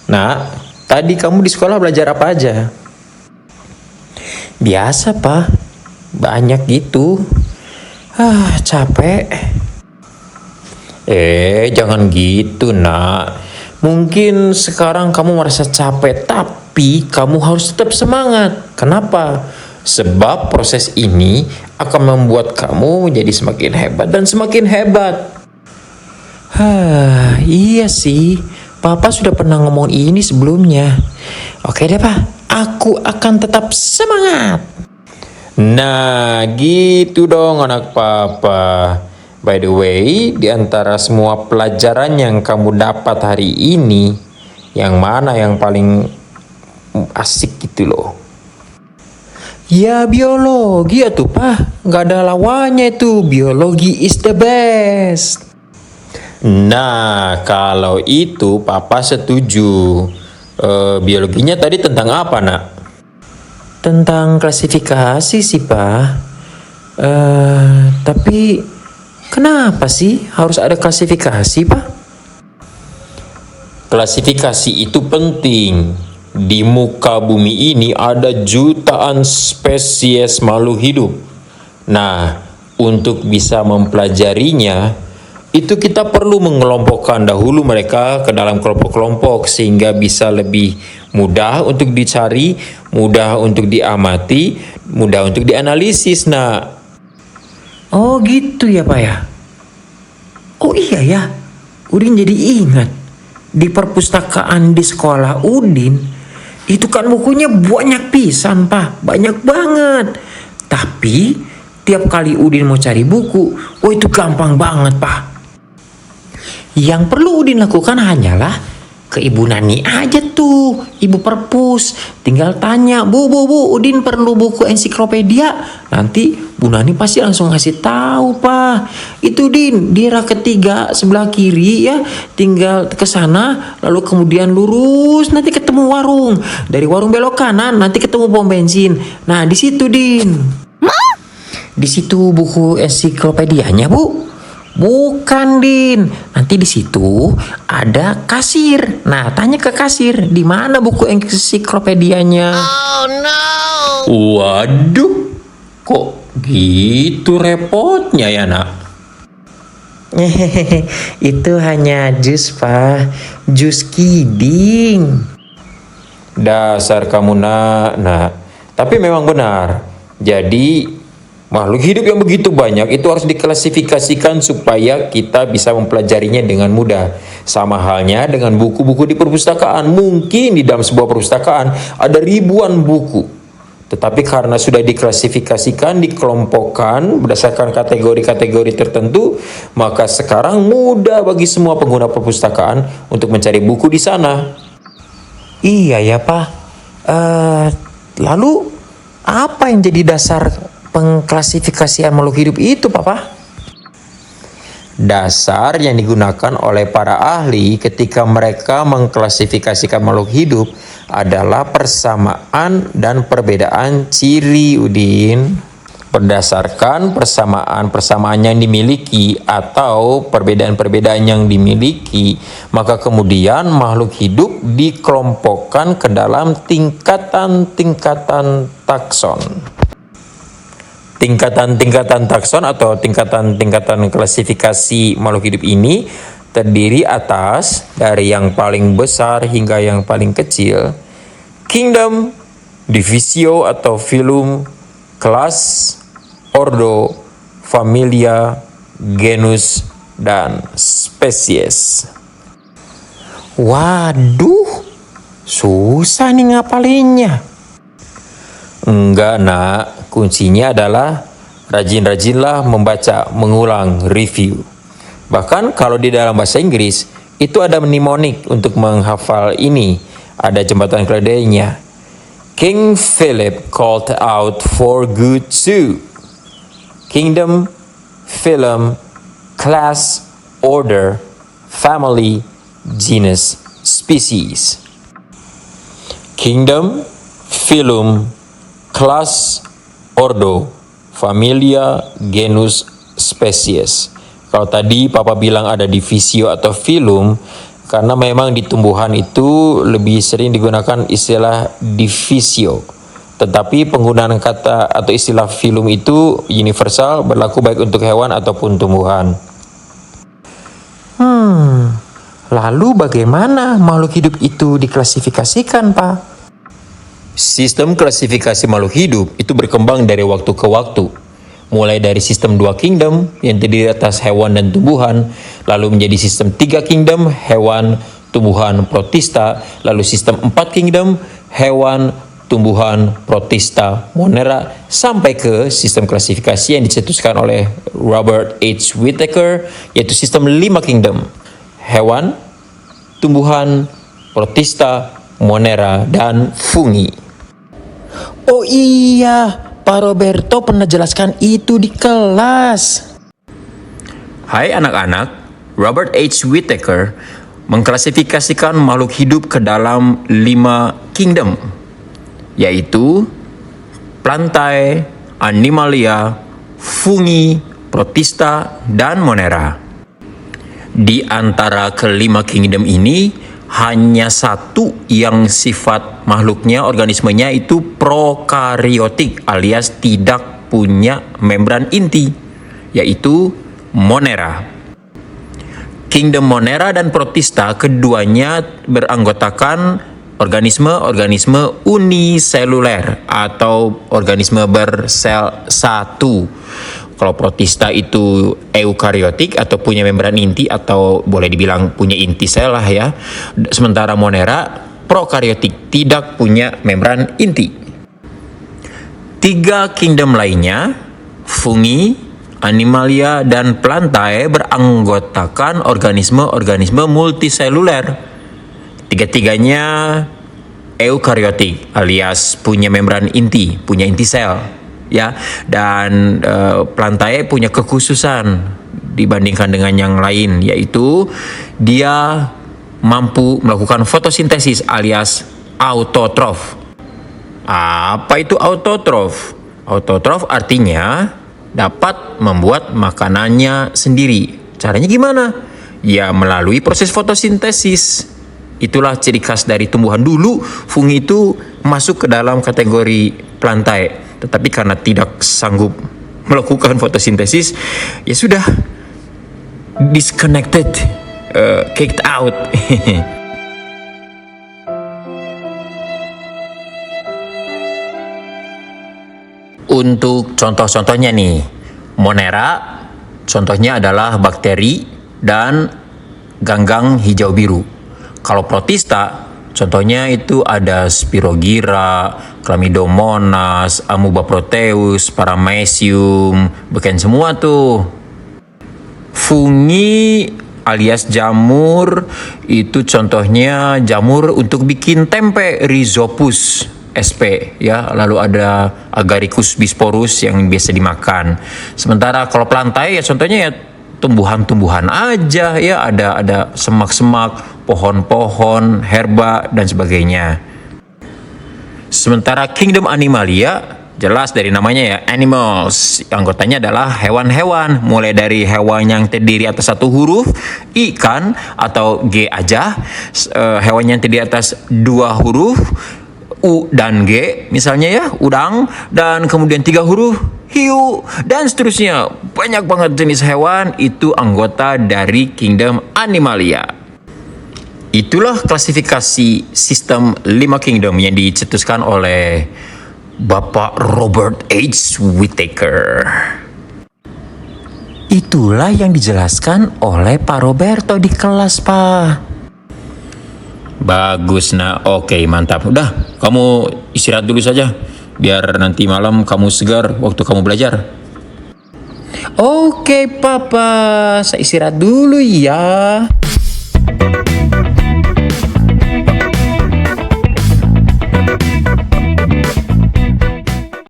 Nak, tadi kamu di sekolah belajar apa aja? Biasa, Pak. Banyak gitu. Capek. Jangan gitu, Nak. Mungkin sekarang kamu merasa capek, tapi kamu harus tetap semangat. Kenapa? Sebab proses ini akan membuat kamu jadi semakin hebat dan semakin hebat. Iya sih. Papa sudah pernah ngomong ini sebelumnya. Oke deh, Pak. Aku akan tetap semangat. Nah, gitu dong anak Papa. By the way, di antara semua pelajaran yang kamu dapat hari ini, yang mana yang paling asik gitu loh? Ya biologi ya tuh, Pak. Nggak ada lawannya itu. Biologi is the best. Nah, kalau itu Papa setuju. Biologinya tadi tentang apa, Nak? Tentang klasifikasi sih, Pak. Tapi kenapa sih harus ada klasifikasi, Pak? Klasifikasi itu penting. Di muka bumi ini ada jutaan spesies makhluk hidup. Nah, untuk bisa mempelajarinya, itu kita perlu mengelompokkan dahulu mereka ke dalam kelompok-kelompok sehingga bisa lebih mudah untuk dicari, mudah untuk diamati, mudah untuk dianalisis. Nah, oh gitu ya, Pak ya. Oh iya ya, Udin jadi ingat. Di perpustakaan di sekolah Udin, itu kan bukunya banyak pisan, Pak. Banyak banget. Tapi tiap kali Udin mau cari buku, itu gampang banget, Pak. Yang perlu Udin lakukan hanyalah ke Ibu Nani aja tuh, Ibu Perpus. Tinggal tanya, Bu, Udin perlu buku ensiklopedia. Nanti Bu Nani pasti langsung ngasih tahu, Pak. Itu Din, di rak ketiga sebelah kiri ya. Tinggal ke sana, lalu kemudian lurus, nanti ketemu warung. Dari warung belok kanan, nanti ketemu pom bensin. Nah, di situ Din. Di situ buku ensiklopedianya, Bu. Bukan, Din. Nanti di situ ada kasir. Nah, tanya ke kasir, di mana buku ensiklopedianya? Oh no. Waduh. Kok gitu repotnya ya, Nak? Itu hanya jus, Pak. Jus kidding. Dasar kamu, Nak. Nah, tapi memang benar. Jadi makhluk hidup yang begitu banyak itu harus diklasifikasikan supaya kita bisa mempelajarinya dengan mudah. Sama halnya dengan buku-buku di perpustakaan. Mungkin di dalam sebuah perpustakaan ada ribuan buku. Tetapi karena sudah diklasifikasikan, dikelompokkan berdasarkan kategori-kategori tertentu, maka sekarang mudah bagi semua pengguna perpustakaan untuk mencari buku di sana. Iya ya, Pak. Lalu apa yang jadi dasar pengklasifikasian makhluk hidup itu, Papa? Dasar yang digunakan oleh para ahli ketika mereka mengklasifikasikan makhluk hidup adalah persamaan dan perbedaan ciri, Udin. Berdasarkan persamaan yang dimiliki atau perbedaan-perbedaan yang dimiliki, maka kemudian makhluk hidup dikelompokkan ke dalam tingkatan-tingkatan takson. Tingkatan-tingkatan takson atau tingkatan-tingkatan klasifikasi makhluk hidup ini terdiri atas dari yang paling besar hingga yang paling kecil, kingdom, divisio atau filum, kelas, ordo, familia, genus, dan spesies. Waduh, susah nih ngapalinnya. Enggak, Nak. Kuncinya adalah rajin-rajinlah membaca, mengulang, review. Bahkan kalau di dalam bahasa Inggris, itu ada mnemonik untuk menghafal ini. Ada jembatan keledainya. King Philip called out for good too. Kingdom, phylum, class, order, family, genus, species. Kingdom, phylum, class, ordo, familia, genus, species. Kalau tadi Papa bilang ada divisio atau filum, karena memang di tumbuhan itu lebih sering digunakan istilah divisio. Tetapi penggunaan kata atau istilah filum itu universal, berlaku baik untuk hewan ataupun tumbuhan. Lalu bagaimana makhluk hidup itu diklasifikasikan, Pak? Sistem klasifikasi makhluk hidup itu berkembang dari waktu ke waktu. Mulai dari sistem 2 kingdom yang terdiri atas hewan dan tumbuhan, lalu menjadi sistem 3 kingdom, hewan, tumbuhan, protista, lalu sistem 4 kingdom, hewan, tumbuhan, protista, monera, sampai ke sistem klasifikasi yang dicetuskan oleh Robert H. Whittaker, yaitu sistem 5 kingdom, hewan, tumbuhan, protista, monera, dan fungi. Oh iya, Pak Roberto pernah jelaskan itu di kelas. Hai anak-anak, Robert H. Whittaker mengklasifikasikan makhluk hidup ke dalam 5 kingdom, yaitu plantae, animalia, fungi, protista, dan monera. Di antara kelima kingdom ini, hanya satu yang sifat makhluknya, organismenya itu prokariotik alias tidak punya membran inti, yaitu monera. Kingdom monera dan protista keduanya beranggotakan organisme-organisme uniseluler atau organisme bersel satu. Kalau protista itu eukariotik atau punya membran inti atau boleh dibilang punya inti sel lah ya. Sementara monera prokariotik, tidak punya membran inti. 3 kingdom lainnya, fungi, animalia, dan plantae beranggotakan organisme-organisme multiseluler. Tiga-tiganya eukariotik alias punya membran inti, punya inti sel. Ya, dan plantae punya kekhususan dibandingkan dengan yang lain, yaitu dia mampu melakukan fotosintesis alias autotrof. Apa itu autotrof? Autotrof artinya dapat membuat makanannya sendiri. Caranya gimana? Ya melalui proses fotosintesis. Itulah ciri khas dari tumbuhan. Dulu fungi itu masuk ke dalam kategori plantae. Tetapi karena tidak sanggup melakukan fotosintesis, ya sudah disconnected, kicked out. Untuk contoh-contohnya nih, monera contohnya adalah bakteri dan ganggang hijau biru. Kalau protista contohnya itu ada Spirogyra, Chlamydomonas, Amoeba proteus, Paramecium, beken semua tuh. Fungi alias jamur itu contohnya jamur untuk bikin tempe, Rhizopus sp ya, lalu ada Agaricus bisporus yang biasa dimakan. Sementara kalau plantae ya contohnya ya tumbuhan-tumbuhan aja ya, ada semak-semak, pohon-pohon, herba dan sebagainya. Sementara kingdom animalia jelas dari namanya ya, animals, anggotanya adalah hewan-hewan, mulai dari hewan yang terdiri atas satu huruf, ikan atau G aja, hewan yang terdiri atas 2 huruf, U dan G misalnya ya, udang, dan kemudian 3 huruf, hiu, dan seterusnya. Banyak banget jenis hewan itu anggota dari kingdom animalia. Itulah klasifikasi sistem 5 kingdom yang dicetuskan oleh Bapak Robert H. Whittaker. Itulah yang dijelaskan oleh Pak Roberto di kelas, Pak. Bagus, nah oke, mantap. Udah, kamu istirahat dulu saja, biar nanti malam kamu segar waktu kamu belajar. Oke, Papa, saya istirahat dulu ya.